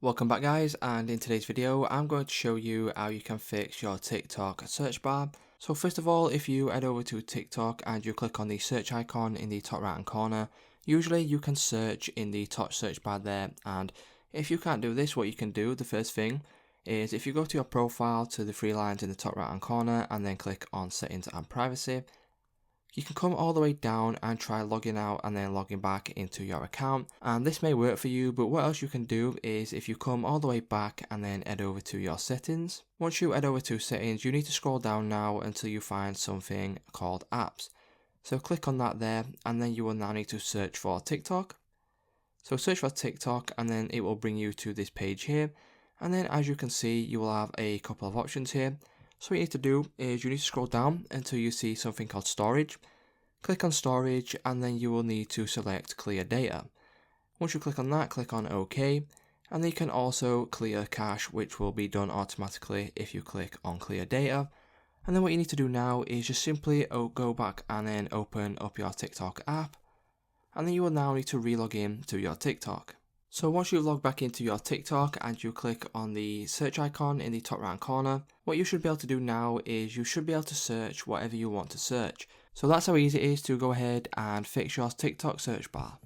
Welcome back guys, and in today's video I'm going to show you how you can fix your TikTok search bar. So first of all, if you head over to TikTok and you click on the search icon in the top right hand corner, usually you can search in the top search bar there, and if you can't do this, what you can do, the first thing is if you go to your profile to the three lines in the top right hand corner and then click on settings and privacy, you can come all the way down and try logging out and then logging back into your account, and this may work for you. But what else you can do is if you come all the way back and then head over to your settings. Once you head over to settings, you need to scroll down now until you find something called apps. So click on that there, and then you will now need to search for TikTok. So search for TikTok and then it will bring you to this page here, and then as you can see you will have a couple of options here. So what you need to do is you need to scroll down until you see something called storage. Click on storage and then you will need to select clear data. Once you click on that, click on OK, and then you can also clear cache, which will be done automatically if you click on clear data. And then what you need to do now is just simply go back and then open up your TikTok app, and then you will now need to relog in to your TikTok. So once you log back into your TikTok and you click on the search icon in the top right corner, what you should be able to do now is you should be able to search whatever you want to search. So that's how easy it is to go ahead and fix your TikTok search bar.